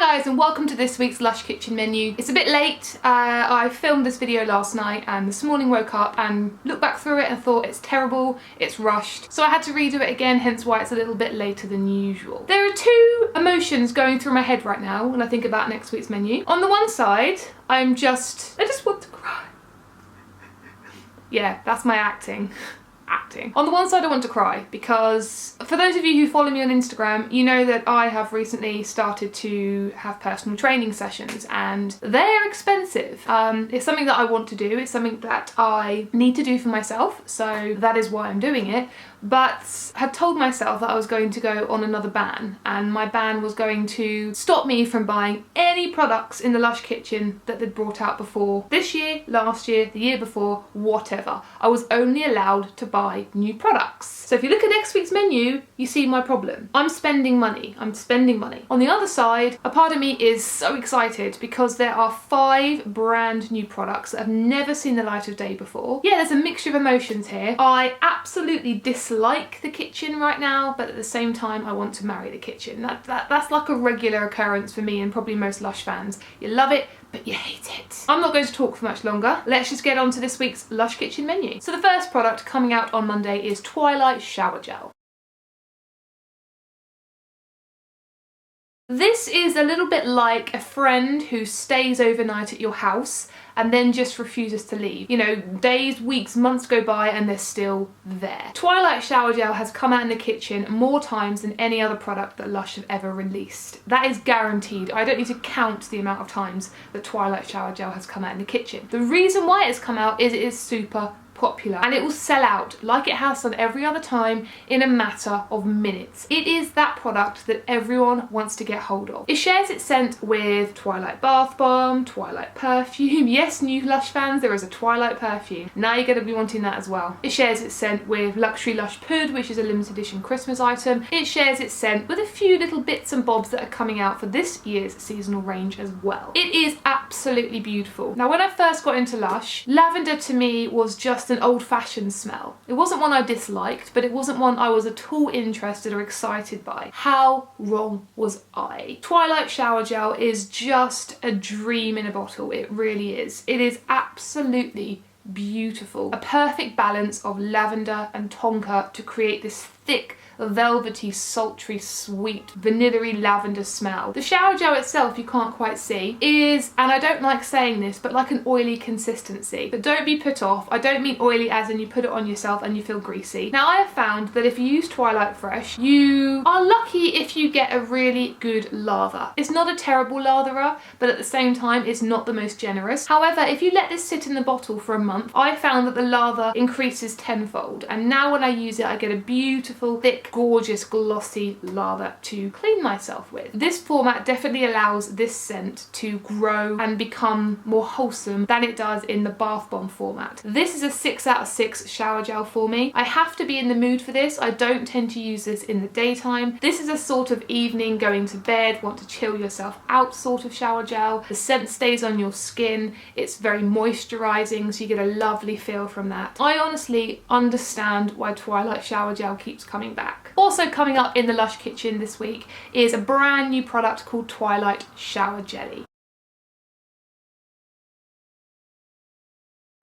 guys, and welcome to this week's Lush kitchen menu. It's a bit late. I filmed this video last night and this morning woke up and looked back through it and thought it's terrible, it's rushed. So I had to redo it again, hence why it's a little bit later than usual. There are two emotions going through my head right now when I think about next week's menu. On the one side, I just want to cry. Yeah, that's my acting. On the one side I want to cry because for those of you who follow me on Instagram, you know that I have recently started to have personal training sessions and they're expensive. It's something that I want to do, it's something that I need to do for myself, so that is why I'm doing it. But had told myself that I was going to go on another ban, and my ban was going to stop me from buying any products in the Lush kitchen that they'd brought out before. This year, last year, the year before, whatever. I was only allowed to buy new products. So if you look at next week's menu, you see my problem. I'm spending money. On the other side, a part of me is so excited because there are 5 brand new products that have never seen the light of day before. Yeah, there's a mixture of emotions here. I absolutely dislike the kitchen right now, but at the same time I want to marry the kitchen. That's like a regular occurrence for me and probably most Lush fans. You love it, but you hate it. I'm not going to talk for much longer. Let's just get on to this week's Lush kitchen menu. So the first product coming out on Monday is Twilight Shower Gel. This is a little bit like a friend who stays overnight at your house and then just refuses to leave. You know, days, weeks, months go by and they're still there. Twilight Shower Gel has come out in the kitchen more times than any other product that Lush have ever released. That is guaranteed. I don't need to count the amount of times that Twilight Shower Gel has come out in the kitchen. The reason why it's come out is it is super popular and it will sell out like it has done every other time in a matter of minutes. It is that product that everyone wants to get hold of. It shares its scent with Twilight Bath Bomb, Twilight Perfume. Yes, new Lush fans, there is a Twilight perfume. Now you're going to be wanting that as well. It shares its scent with Luxury Lush Pud, which is a limited edition Christmas item. It shares its scent with a few little bits and bobs that are coming out for this year's seasonal range as well. It is absolutely beautiful. Now when I first got into Lush, lavender to me was just an old-fashioned smell. It wasn't one I disliked, but it wasn't one I was at all interested or excited by. How wrong was I? Twilight Shower Gel is just a dream in a bottle. It really is. It is absolutely beautiful. A perfect balance of lavender and tonka to create this thick, velvety, sultry, sweet, vanilla-y lavender smell. The shower gel itself, you can't quite see, is, and I don't like saying this, but like an oily consistency. But don't be put off. I don't mean oily as in you put it on yourself and you feel greasy. Now I have found that if you use Twilight Fresh, you are lucky if you get a really good lather. It's not a terrible latherer, but at the same time it's not the most generous. However, if you let this sit in the bottle for a month, I found that the lather increases tenfold, and now when I use it I get a beautiful, thick, gorgeous, glossy lather to clean myself with. This format definitely allows this scent to grow and become more wholesome than it does in the bath bomb format. This is a 6 out of 6 shower gel for me. I have to be in the mood for this. I don't tend to use this in the daytime. This is a sort of evening, going to bed, want to chill yourself out sort of shower gel. The scent stays on your skin. It's very moisturizing, so you get a lovely feel from that. I honestly understand why Twilight Shower Gel keeps coming back. Also coming up in the Lush kitchen this week is a brand new product called Twilight Shower Jelly.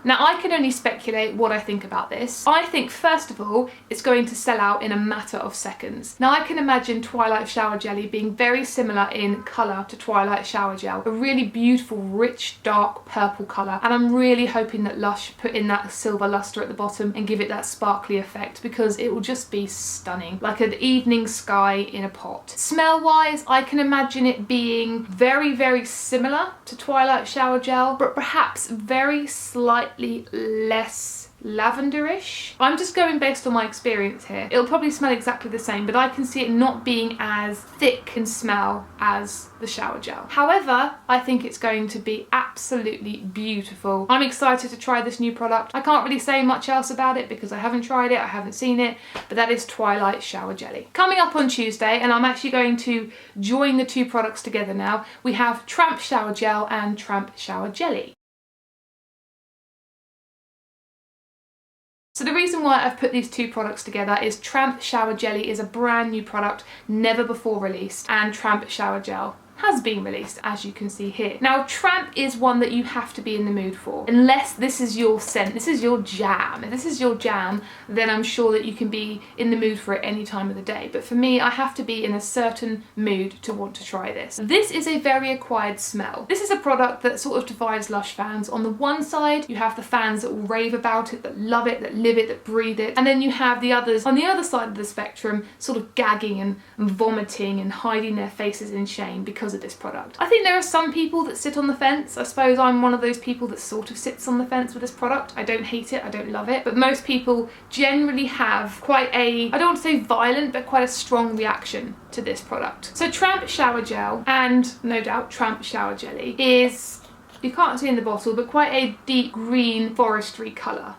Now I can only speculate what I think about this. I think first of all it's going to sell out in a matter of seconds. Now I can imagine Twilight Shower Jelly being very similar in colour to Twilight Shower Gel. A really beautiful, rich, dark purple colour, and I'm really hoping that Lush put in that silver lustre at the bottom and give it that sparkly effect, because it will just be stunning. Like an evening sky in a pot. Smell wise, I can imagine it being very, very similar to Twilight Shower Gel, but perhaps very slightly less lavenderish. I'm just going based on my experience here. It'll probably smell exactly the same, but I can see it not being as thick in smell as the shower gel. However, I think it's going to be absolutely beautiful. I'm excited to try this new product. I can't really say much else about it because I haven't tried it, I haven't seen it, but that is Twilight Shower Jelly. Coming up on Tuesday, and I'm actually going to join the two products together now, we have Tramp Shower Gel and Tramp Shower Jelly. So the reason why I've put these two products together is Tramp Shower Jelly is a brand new product, never before released, and Tramp Shower Gel has been released, as you can see here. Now, Tramp is one that you have to be in the mood for. Unless this is your scent, this is your jam. If this is your jam, then I'm sure that you can be in the mood for it any time of the day. But for me, I have to be in a certain mood to want to try this. This is a very acquired smell. This is a product that sort of divides Lush fans. On the one side, you have the fans that will rave about it, that love it, that live it, that breathe it. And then you have the others on the other side of the spectrum, sort of gagging and vomiting and hiding their faces in shame because of this product. I think there are some people that sit on the fence. I suppose I'm one of those people that sort of sits on the fence with this product. I don't hate it, I don't love it, but most people generally have quite a, I don't want to say violent, but quite a strong reaction to this product. So Tramp shower gel, and no doubt Tramp shower jelly, is, you can't see in the bottle, but quite a deep green forestry colour.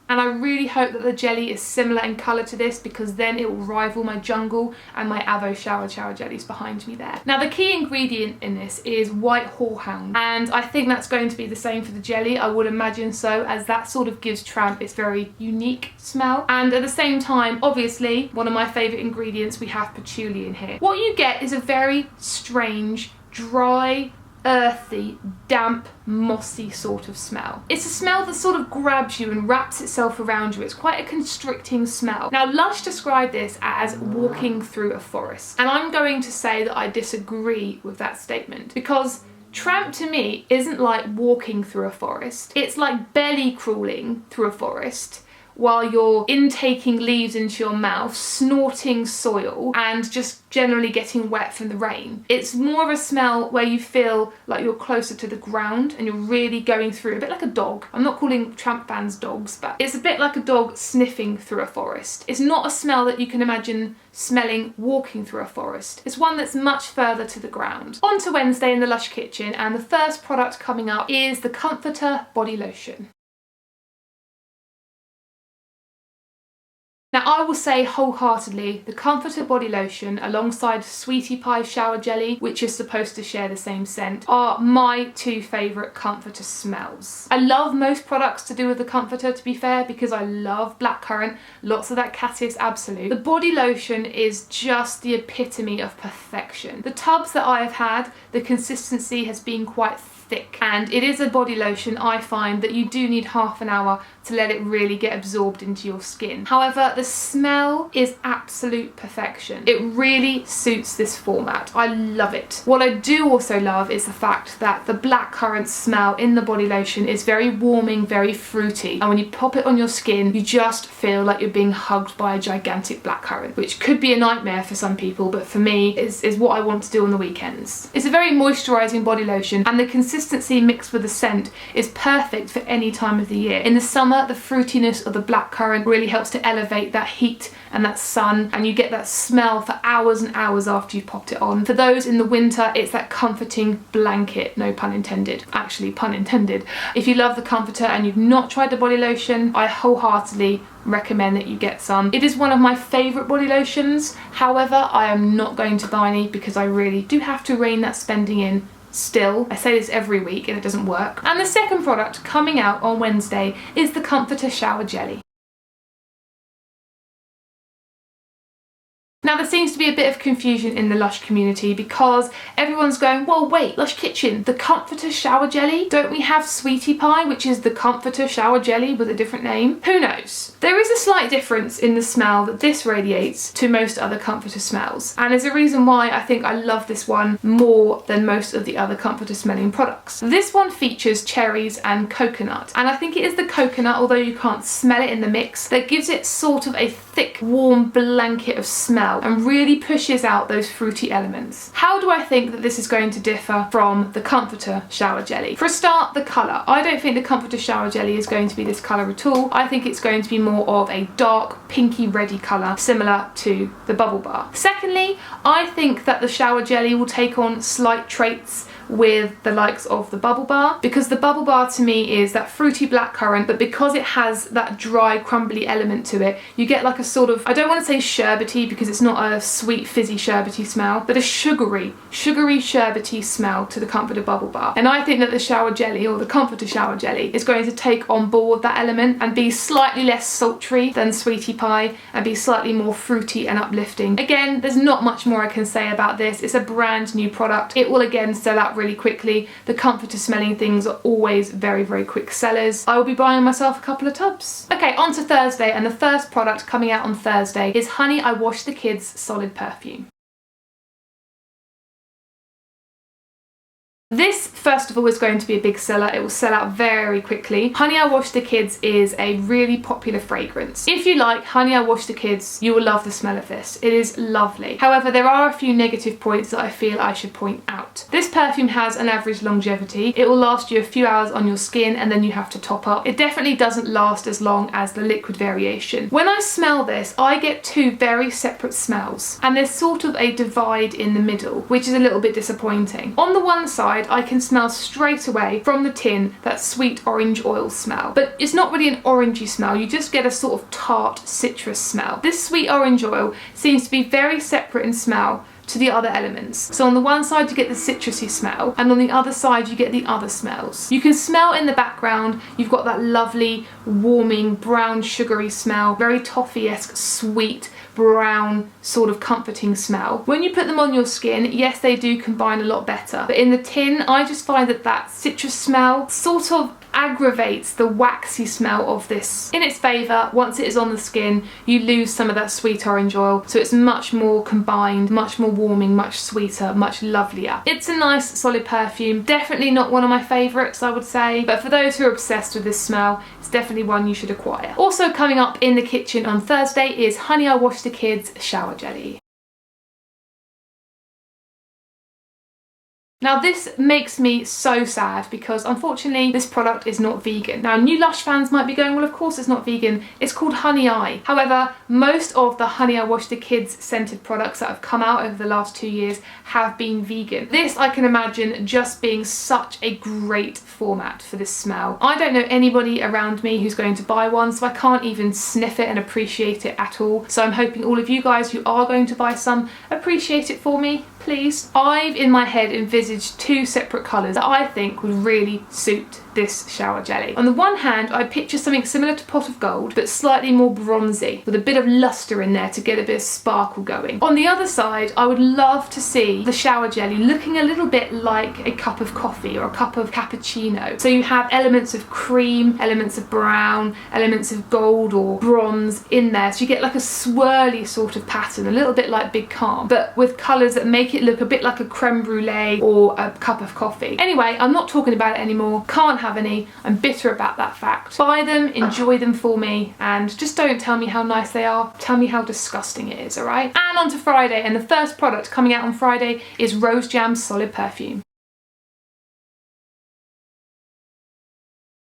And I really hope that the jelly is similar in colour to this, because then it will rival my Jungle and my Avo shower jellies behind me there. Now, the key ingredient in this is white horehound, and I think that's going to be the same for the jelly. I would imagine so, as that sort of gives Tramp its very unique smell. And at the same time, obviously, one of my favourite ingredients, we have patchouli in here. What you get is a very strange, dry, earthy, damp, mossy sort of smell. It's a smell that sort of grabs you and wraps itself around you. It's quite a constricting smell. Now, Lush described this as walking through a forest, and I'm going to say that I disagree with that statement, because Tramp to me isn't like walking through a forest. It's like belly crawling through a forest while you're intaking leaves into your mouth, snorting soil, and just generally getting wet from the rain. It's more of a smell where you feel like you're closer to the ground and you're really going through, a bit like a dog. I'm not calling Tramp fans dogs, but it's a bit like a dog sniffing through a forest. It's not a smell that you can imagine smelling walking through a forest. It's one that's much further to the ground. On to Wednesday in the Lush kitchen, and the first product coming up is the Comforter Body Lotion. Now, I will say wholeheartedly, the Comforter Body Lotion alongside Sweetie Pie Shower Jelly, which is supposed to share the same scent, are my two favourite comforter smells. I love most products to do with the comforter, to be fair, because I love blackcurrant, lots of that Cassis Absolute. The body lotion is just the epitome of perfection. The tubs that I have had, the consistency has been quite thick, and it is a body lotion I find that you do need half an hour to let it really get absorbed into your skin. However, the smell is absolute perfection. It really suits this format. I love it. What I do also love is the fact that the blackcurrant smell in the body lotion is very warming, very fruity, and when you pop it on your skin, you just feel like you're being hugged by a gigantic blackcurrant, which could be a nightmare for some people, but for me is what I want to do on the weekends. It's a very moisturising body lotion, and the consistency mixed with the scent is perfect for any time of the year. In the summer, the fruitiness of the blackcurrant really helps to elevate that heat and that sun, and you get that smell for hours and hours after you've popped it on. For those in the winter, it's that comforting blanket, no pun intended, actually pun intended. If you love the comforter and you've not tried the body lotion, I wholeheartedly recommend that you get some. It is one of my favourite body lotions. However, I am not going to buy any because I really do have to rein that spending in. Still, I say this every week and it doesn't work. And the second product coming out on Wednesday is the Comforter Shower Jelly. Now, there seems to be a bit of confusion in the Lush community because everyone's going, well, wait, Lush Kitchen, the Comforter Shower Jelly? Don't we have Sweetie Pie, which is the Comforter Shower Jelly with a different name? Who knows? There is a slight difference in the smell that this radiates to most other comforter smells, and there's a reason why I think I love this one more than most of the other comforter smelling products. This one features cherries and coconut, and I think it is the coconut, although you can't smell it in the mix, that gives it sort of a thick, warm blanket of smell and really pushes out those fruity elements. How do I think that this is going to differ from the Comforter Shower Jelly? For a start, the colour. I don't think the Comforter Shower Jelly is going to be this colour at all. I think it's going to be more of a dark, pinky reddy colour, similar to the Bubble Bar. Secondly, I think that the Shower Jelly will take on slight traits with the likes of the Bubble Bar, because the Bubble Bar to me is that fruity blackcurrant, but because it has that dry crumbly element to it, you get like a sort of, I don't want to say sherbety because it's not a sweet fizzy sherbety smell, but a sugary sherbety smell to the Comforter Bubble Bar. And I think that the shower jelly, or the Comforter shower jelly, is going to take on board that element and be slightly less sultry than Sweetie Pie and be slightly more fruity and uplifting. Again, there's not much more I can say about this. It's a brand new product. It will again sell out really quickly. The Comforter smelling things are always very, very quick sellers. I will be buying myself a couple of tubs. Okay, on to Thursday, and the first product coming out on Thursday is Honey I Wash the Kids Solid Perfume. This, first of all, is going to be a big seller. It will sell out very quickly. Honey I Wash the Kids is a really popular fragrance. If you like Honey I Wash the Kids, you will love the smell of this. It is lovely. However, there are a few negative points that I feel I should point out. This perfume has an average longevity. It will last you a few hours on your skin and then you have to top up. It definitely doesn't last as long as the liquid variation. When I smell this, I get two very separate smells, and there's sort of a divide in the middle, which is a little bit disappointing. On the one side, I can smell straight away from the tin that sweet orange oil smell, but it's not really an orangey smell. You just get a sort of tart citrus smell. This sweet orange oil seems to be very separate in smell to the other elements. So on the one side you get the citrusy smell, and on the other side you get the other smells. You can smell in the background, you've got that lovely warming brown sugary smell, very toffee-esque sweet brown sort of comforting smell. When you put them on your skin, yes, they do combine a lot better, but in the tin I just find that that citrus smell sort of aggravates the waxy smell of this. In its favour, once it is on the skin, you lose some of that sweet orange oil, so it's much more combined, much more warming, much sweeter, much lovelier. It's a nice solid perfume, definitely not one of my favourites I would say, but for those who are obsessed with this smell, it's definitely one you should acquire. Also coming up in the kitchen on Thursday is Honey I Wash the Kids Shower Jelly. Now this makes me so sad because unfortunately this product is not vegan. Now new Lush fans might be going, well of course it's not vegan, it's called Honey Eye. However, most of the Honey I Wash the Kids scented products that have come out over the last 2 years have been vegan. This I can imagine just being such a great format for this smell. I don't know anybody around me who's going to buy one, so I can't even sniff it and appreciate it at all. So I'm hoping all of you guys who are going to buy some appreciate it for me, please. I've in my head envisaged two separate colours that I think would really suit this shower jelly. On the one hand, I picture something similar to Pot of Gold, but slightly more bronzy, with a bit of lustre in there to get a bit of sparkle going. On the other side, I would love to see the shower jelly looking a little bit like a cup of coffee or a cup of cappuccino. So you have elements of cream, elements of brown, elements of gold or bronze in there. So you get like a swirly sort of pattern, a little bit like Big Calm, but with colours that make it look a bit like a creme brulee or a cup of coffee. Anyway, I'm not talking about it anymore. Can't have any. I'm bitter about that fact. Buy them, enjoy them for me, and just don't tell me how nice they are. Tell me how disgusting it is, alright? And on to Friday, and the first product coming out on Friday is Rose Jam Solid Perfume.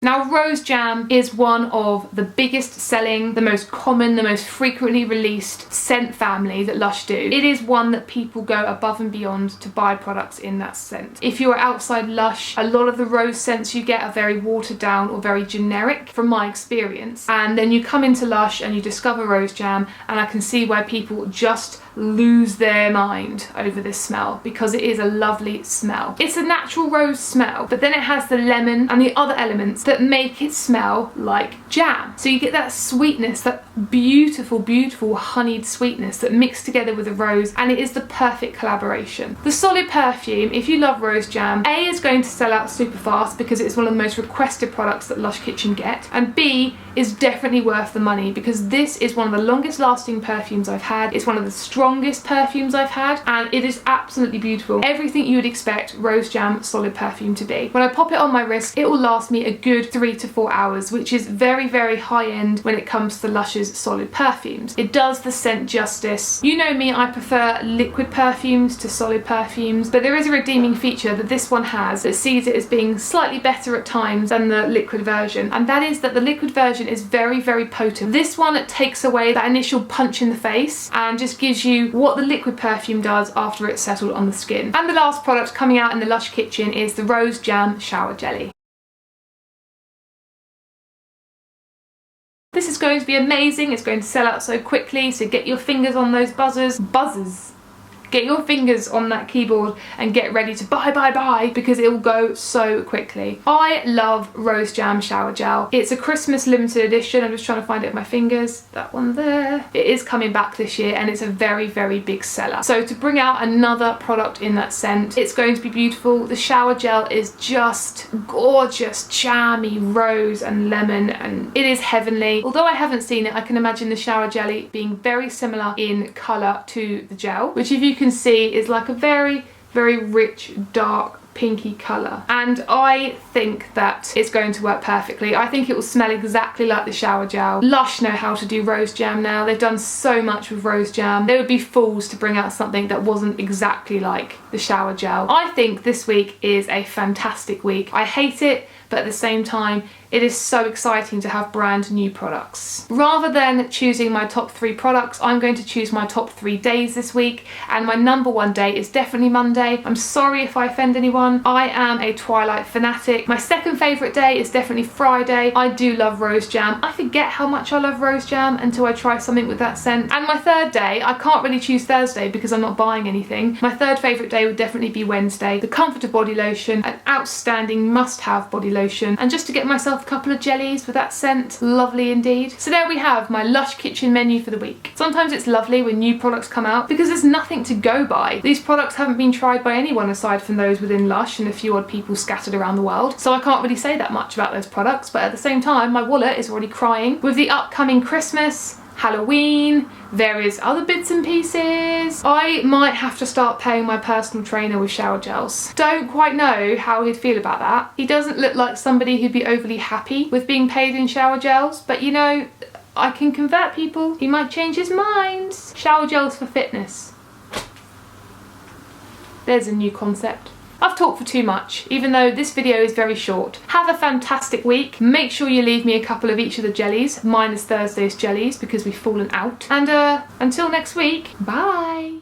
Now Rose Jam is one of the biggest selling, the most common, the most frequently released scent family that Lush do. It is one that people go above and beyond to buy products in that scent. If you're outside Lush, a lot of the rose scents you get are very watered down or very generic from my experience. And then you come into Lush and you discover Rose Jam, and I can see why people just lose their mind over this smell because it is a lovely smell. It's a natural rose smell, but then it has the lemon and the other elements that make it smell like jam. So you get that sweetness, that beautiful, beautiful honeyed sweetness that mixed together with the rose, and it is the perfect collaboration. The solid perfume, if you love Rose Jam, A, is going to sell out super fast because it's one of the most requested products that Lush Kitchen get, and B, is definitely worth the money because this is one of the longest lasting perfumes I've had. It's one of the strongest perfumes I've had, and it is absolutely beautiful. Everything you would expect Rose Jam solid perfume to be. When I pop it on my wrist, it will last me a good good 3 to 4 hours, which is very, very high end when it comes to Lush's solid perfumes. It does the scent justice. You know me, I prefer liquid perfumes to solid perfumes, but there is a redeeming feature that this one has that sees it as being slightly better at times than the liquid version, and that is that the liquid version is very, very potent. This one takes away that initial punch in the face and just gives you what the liquid perfume does after it's settled on the skin. And the last product coming out in the Lush kitchen is the Rose Jam Shower Jelly. This is going to be amazing. It's going to sell out so quickly, so get your fingers on those buzzers. Get your fingers on that keyboard and get ready to buy, because it will go so quickly. I love Rose Jam Shower Gel. It's a Christmas limited edition. I'm just trying to find it with my fingers. That one there. It is coming back this year and it's a very, very big seller. So to bring out another product in that scent, it's going to be beautiful. The shower gel is just gorgeous, jammy rose and lemon, and it is heavenly. Although I haven't seen it, I can imagine the shower jelly being very similar in colour to the gel, which if you can see is like a very, very rich, dark, pinky colour. And I think that it's going to work perfectly. I think it will smell exactly like the shower gel. Lush know how to do rose jam now. They've done so much with rose jam. They would be fools to bring out something that wasn't exactly like the shower gel. I think this week is a fantastic week. I hate it, but at the same time, it is so exciting to have brand new products. Rather than choosing my top 3 products, I'm going to choose my top 3 days this week, and my number 1 day is definitely Monday. I'm sorry if I offend anyone. I am a Twilight fanatic. My second favourite day is definitely Friday. I do love rose jam. I forget how much I love rose jam until I try something with that scent. And my third day, I can't really choose Thursday because I'm not buying anything. My third favourite day would definitely be Wednesday. The Comforter body lotion, an outstanding must-have body lotion, and just to get myself a couple of jellies with that scent, lovely indeed. So there we have my Lush kitchen menu for the week. Sometimes it's lovely when new products come out because there's nothing to go by. These products haven't been tried by anyone aside from those within Lush and a few odd people scattered around the world, so I can't really say that much about those products, but at the same time my wallet is already crying with the upcoming Christmas, Halloween, various other bits and pieces. I might have to start paying my personal trainer with shower gels. Don't quite know how he'd feel about that. He doesn't look like somebody who'd be overly happy with being paid in shower gels, but you know, I can convert people. He might change his mind. Shower gels for fitness. There's a new concept. I've talked for too much, even though this video is very short. Have a fantastic week. Make sure you leave me a couple of each of the jellies, minus Thursday's jellies because we've fallen out. And until next week, bye.